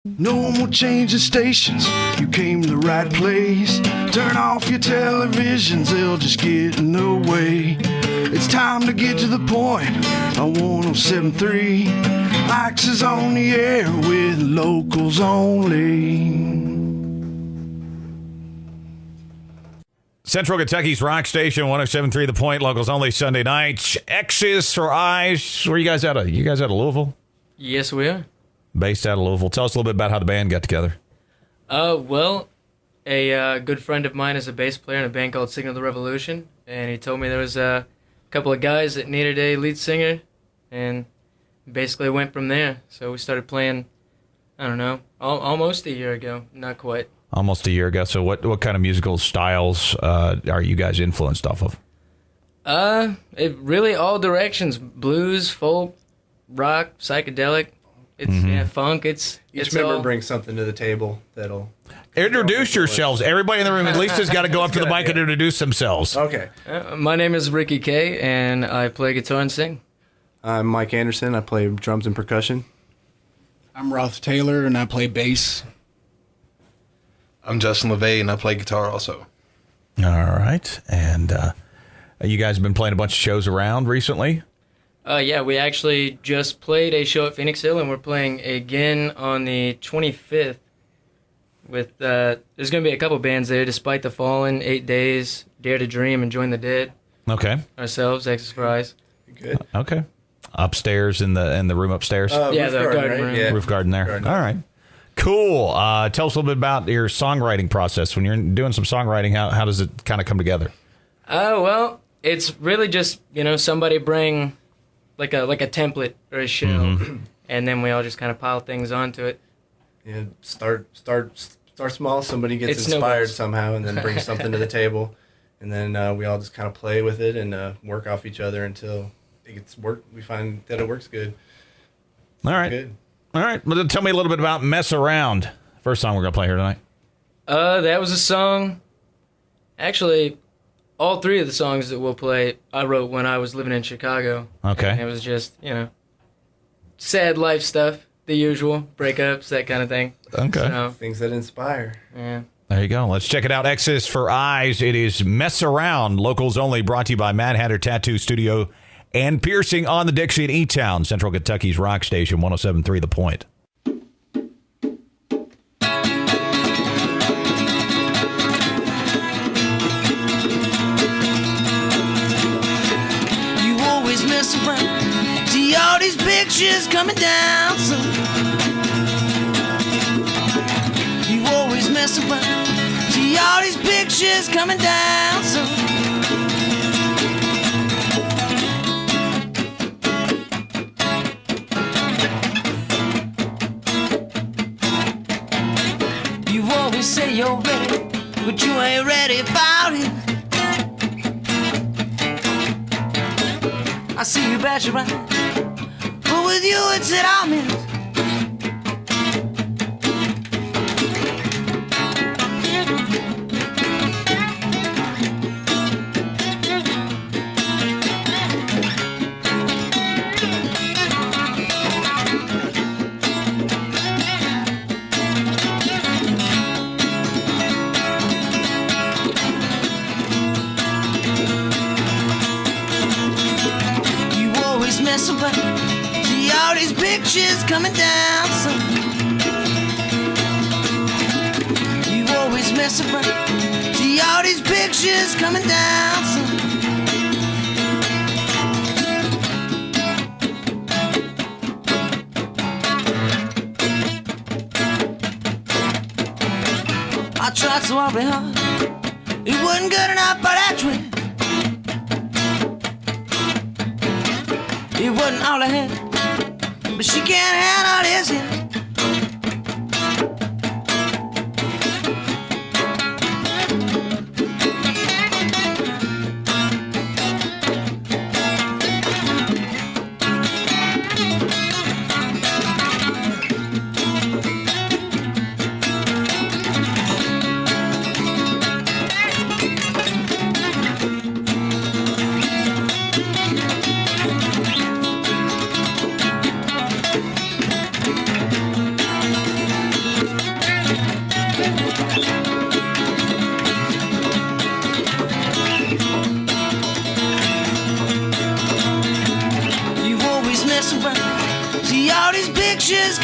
No more changing stations, you came to the right place. Turn off your televisions, they'll just get in the way. It's time to get to the point on 107.3. Ike's is on the air with locals only. Central Kentucky's rock station, 107.3 The Point, locals only Sunday nights. X's for Eyes. Where are you guys out of? You guys out of Louisville? Yes, we are. Based out of Louisville. Tell us a little bit about how the band got together. Well, a good friend of mine is a bass player in a band called Signal the Revolution, and he told me there was a couple of guys that needed a lead singer, and basically went from there. So we started playing, I don't know, almost a year ago. Not quite. Almost a year ago. So what kind of musical styles are you guys influenced off of? It really all directions: blues, folk, rock, psychedelic. It's funk. Each member all... brings something to the table that'll introduce yourselves. Everybody in the room at least has got to go up to the mic and introduce themselves. Okay. My name is Ricky Kay, and I play guitar and sing. I'm Mike Anderson. I play drums and percussion. I'm Roth Taylor, and I play bass. I'm Justin LeVay, and I play guitar also. All right. And you guys have been playing a bunch of shows around recently? Yeah, we actually just played a show at Phoenix Hill, and we're playing again on the 25th. With there's going to be a couple bands there: Despite the Fallen, 8 Days, Dare to Dream, and Join the Dead. Okay. Ourselves, X's for Eyes. Good. Okay. Upstairs in the room upstairs. Yeah, the garden right? room. Yeah. Roof garden there. Garden. All right. Cool. Tell us a little bit about your songwriting process. When you're doing some songwriting, how does it kind of come together? Well, it's really just somebody bring like a template or a shell, and then we all just kind of pile things onto it. Yeah. Start small. Somebody gets It's inspired snowballs. somehow, and then brings something to the table, and then we all just kind of play with it and work off each other until it gets work. We find that it works good. All right. Good. All right. Well, then tell me a little bit about Mess Around. First song we're going to play here tonight. That was a song. Actually, all three of the songs that we'll play, I wrote when I was living in Chicago. Okay. And it was just, sad life stuff, the usual, breakups, that kind of thing. Okay. So, Things that inspire. yeah. There you go. Let's check it out. X's for Eyes. It is Mess Around. Locals only, brought to you by Mad Hatter Tattoo Studio and Piercing on the Dixie in E-Town, Central Kentucky's rock station, 107.3 The Point. You always mess around. See all these pictures coming down. So you always mess around. See all these pictures coming down. So you always say you're ready, but you ain't ready about it. I see you bat your eye, but with you it's at all minutes. You always mess around. See all these pictures coming down. So you always mess around. See all these pictures coming down. So I tried so awfully hard. It wasn't good enough for that trick. It wasn't all I had, but she can't handle this yet.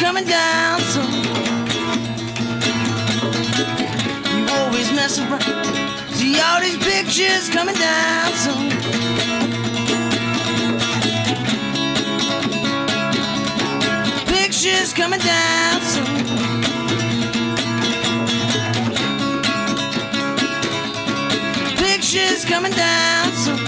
coming down soon. You always mess around. See all these pictures coming down soon. Pictures coming down soon. Pictures coming down soon.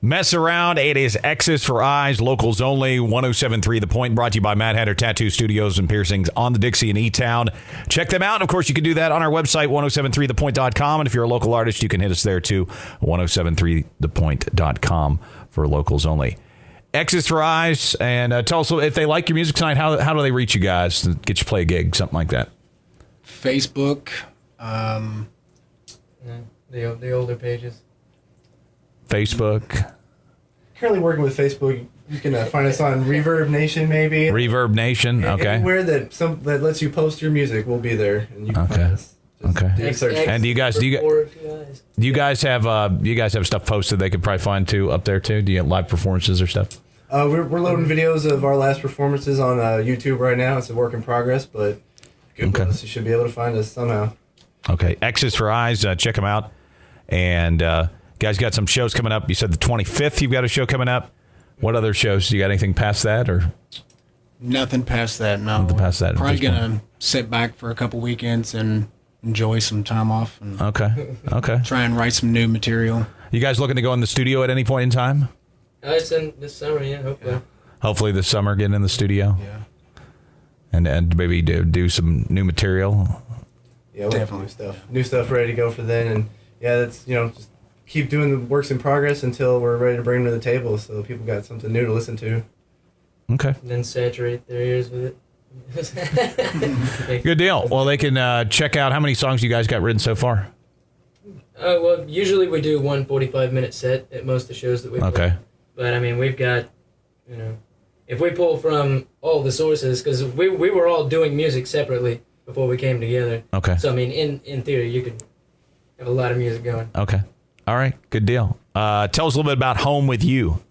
Mess around. It is X's for Eyes, locals only. 107.3 The Point, brought to you by Mad Hatter Tattoo Studios and Piercings on the Dixie in E-Town. Check them out. And of course, you can do that on our website, 1073thepoint.com. And if you're a local artist, you can hit us there too, 1073thepoint.com for locals only. X's for Eyes. And tell us if they like your music tonight, how do they reach you guys to get you to play a gig, something like that? Facebook. The older pages. Facebook. Currently working with Facebook. You can find us on Reverb Nation, maybe. Reverb Nation. Okay. Anywhere that lets you post your music, we'll be there, and you can find us. Okay. Do a search. And do you guys have stuff posted they could probably find too up there too? Do you have live performances or stuff? We're loading videos of our last performances on YouTube right now. It's a work in progress, but good ones. You should be able to find us somehow. Okay. X's for Eyes. Check them out. And guys got some shows coming up. You said the 25th you've got a show coming up. What other shows? Do you got anything past that or? Nothing past that, no. Nothing past that. Probably going to sit back for a couple weekends and enjoy some time off. And Okay. try and write some new material. You guys looking to go in the studio at any point in time? It's in this summer, yeah, hopefully. Yeah. Hopefully this summer, getting in the studio. Yeah. And maybe do some new material. Yeah, we'll have new stuff ready to go for then, and yeah, that's just keep doing the works in progress until we're ready to bring them to the table, so people got something new to listen to. Okay. And then saturate their ears with it. Good deal. Well, they can check out how many songs you guys got written so far. Well, usually we do one 45-minute set at most of the shows that we play. Okay. But I mean, we've got, if we pull from all the sources, because we were all doing music separately before we came together. Okay. So I mean, in theory, you could have a lot of music going. Okay. All right. Good deal. Tell us a little bit about Home With You.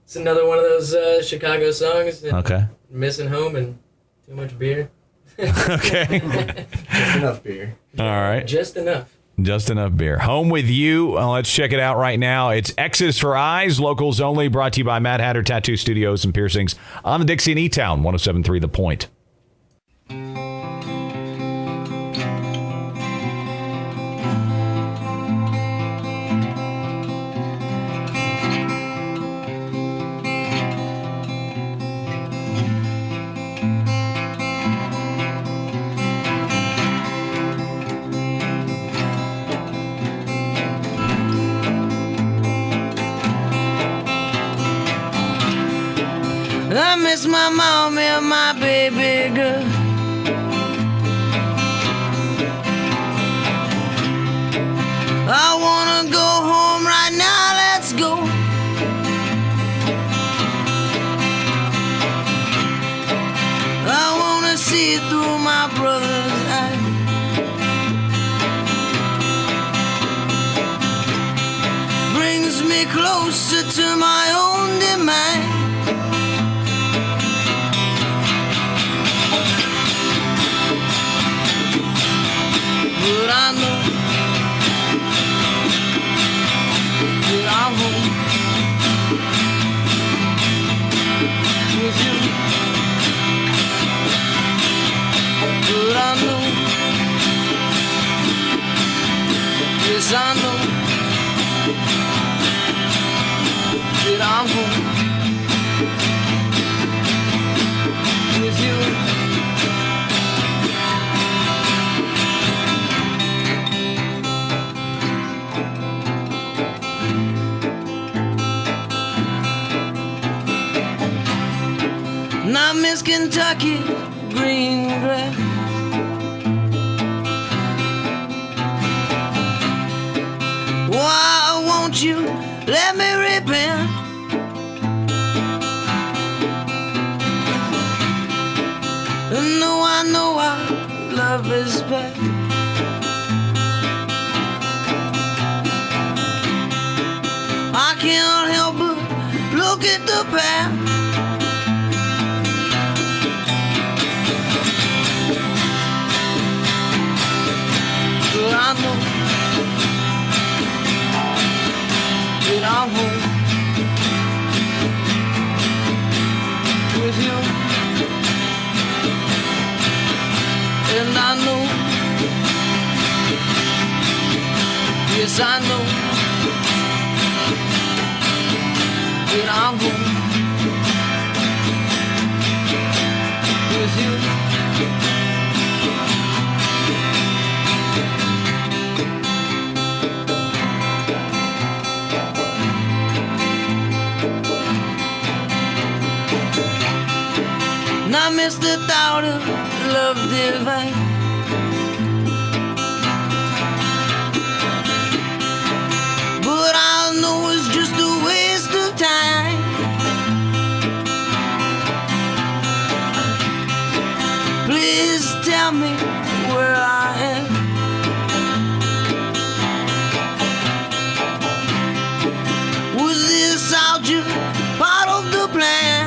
It's another one of those Chicago songs. Okay. Missing home and too much beer. Okay. Just enough beer. All right. Just enough. Just enough beer. Home With You. Let's check it out right now. It's X's for Eyes, locals only, brought to you by Mad Hatter Tattoo Studios and Piercings on the Dixie in E-Town, 107.3 The Point. I miss my mom and my baby girl. I wanna go home right now, let's go. I wanna see it through my brother's eyes. Brings me closer to my own demise. But I know that I'm home with you. But I know, yes I know that I'm home with you. And I miss Kentucky green grass. Why won't you let me repent? life is past. I can't help but look at the past. But I know that I'm home with you. And I know, yes I know, that I'm home with you. And I miss the thought of love divine. But I know it's just a waste of time. Please tell me where I am. Was this all just part of the plan?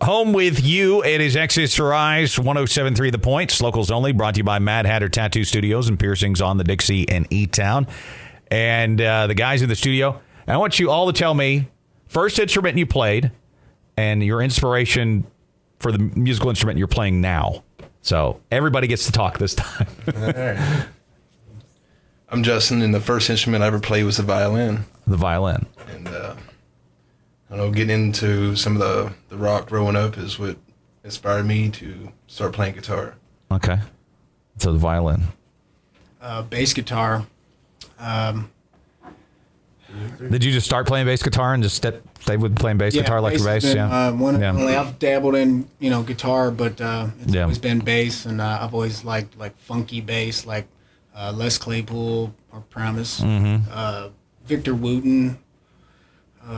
Home with you. It is Exodus for Eyes, 107.3 The Points. Locals only, brought to you by Mad Hatter Tattoo Studios and Piercings on the Dixie in E-Town. And the guys in the studio, I want you all to tell me first instrument you played and your inspiration for the musical instrument you're playing now. So everybody gets to talk this time. All right. I'm Justin, and the first instrument I ever played was the violin. The violin. And I don't know, getting into some of the rock growing up is what inspired me to start playing guitar. Okay. So the violin. Bass guitar. Did you just start playing bass guitar and just stay with playing bass guitar like your bass? Been, Yeah. I've dabbled in, guitar, but it's Yeah. always been bass, and I've always liked like funky bass, like Les Claypool or Primus, Victor Wooten,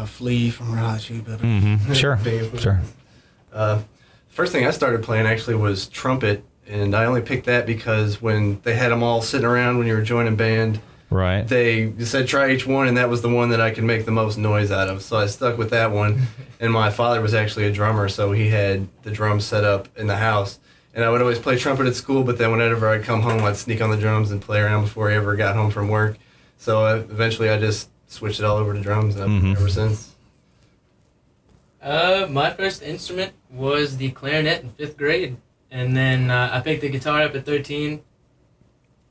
Flea from Red Hot Chili Peppers. Mm-hmm. Sure. Sure. First thing I started playing actually was trumpet, and I only picked that because when they had them all sitting around when you were joining band, Right. they said try each one, and that was the one that I could make the most noise out of. So I stuck with that one. And my father was actually a drummer, so he had the drums set up in the house. And I would always play trumpet at school, but then whenever I'd come home, I'd sneak on the drums and play around before I ever got home from work. So eventually I just switched it all over to drums, and I've been ever since. My first instrument was the clarinet in 5th grade. And then I picked the guitar up at 13.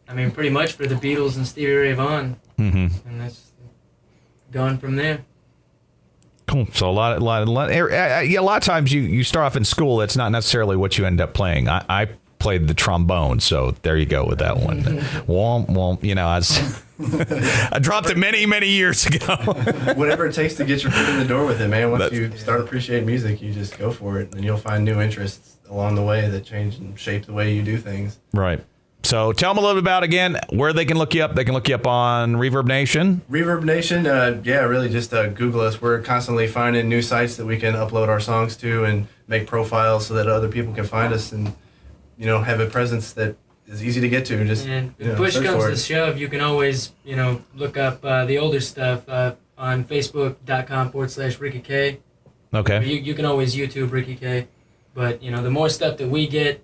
I mean, pretty much for the Beatles and Stevie Ray Vaughan. Mm-hmm. And that's gone from there. Cool. So a lot of times you start off in school. That's not necessarily what you end up playing. I played the trombone, so there you go with that one. Womp womp. I dropped it many years ago. Whatever it takes to get your foot in the door with it, man. Once you start appreciating music, you just go for it, and you'll find new interests along the way that change and shape the way you do things. Right. So tell them a little bit about, again, where they can look you up. They can look you up on Reverb Nation. Reverb Nation, really just Google us. We're constantly finding new sites that we can upload our songs to and make profiles so that other people can find us and, have a presence that is easy to get to. Just And you know, if push search comes for to it. shove, you can always, look up the older stuff on Facebook.com/Ricky K. Okay. You can always YouTube Ricky K. But, the more stuff that we get,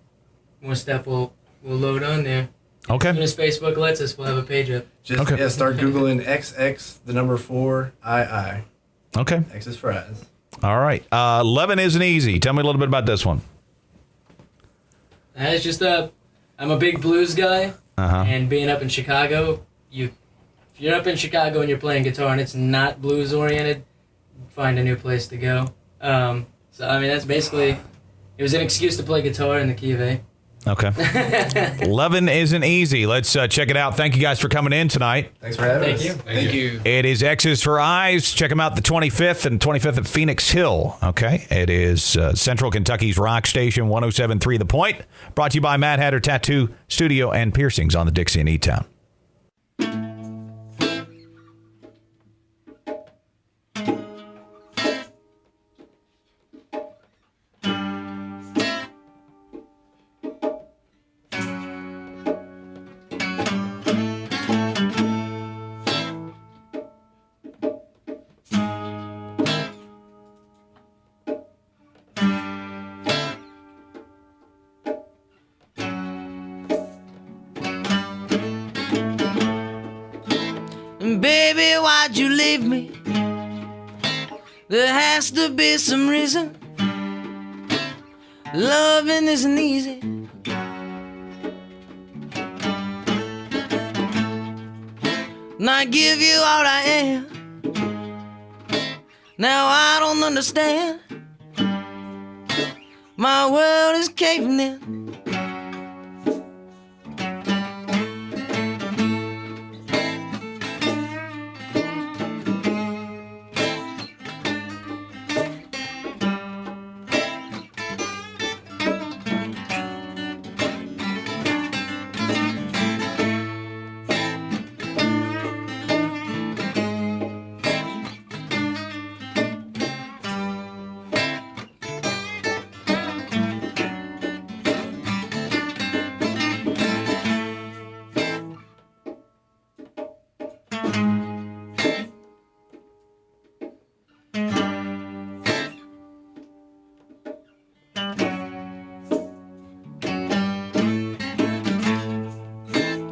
more stuff we'll load on there. As soon Okay. as Facebook lets us, we'll have a page up. Just Okay. start googling XX the number 4II. Okay. X is for eyes. All right. 11 isn't easy. Tell me a little bit about this one. It's just I'm a big blues guy, and being up in Chicago, if you're up in Chicago and you're playing guitar and it's not blues oriented, find a new place to go. That's basically, it was an excuse to play guitar in the key of A. Okay. 11 isn't easy. Let's check it out. Thank you guys for coming in tonight. Thanks for having us. Thank you. Thank you. It is X's for Eyes. Check them out the 25th and 25th at Phoenix Hill. Okay. It is Central Kentucky's rock station, 107.3 The Point. Brought to you by Mad Hatter Tattoo Studio and Piercings on the Dixie in E-Town. Baby, why'd you leave me? There has to be some reason. Loving isn't easy. And I give you all I am. Now I don't understand. My world is caving in.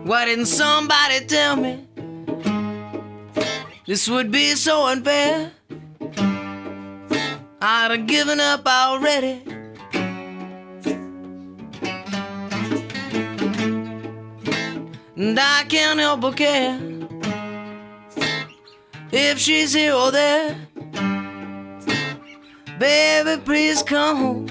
Why didn't somebody tell me this would be so unfair? I'd have given up already. And I can't help but care if she's here or there. Baby, please come home.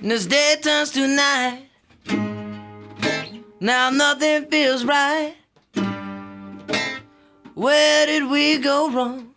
And as day turns to night, now nothing feels right. Where did we go wrong?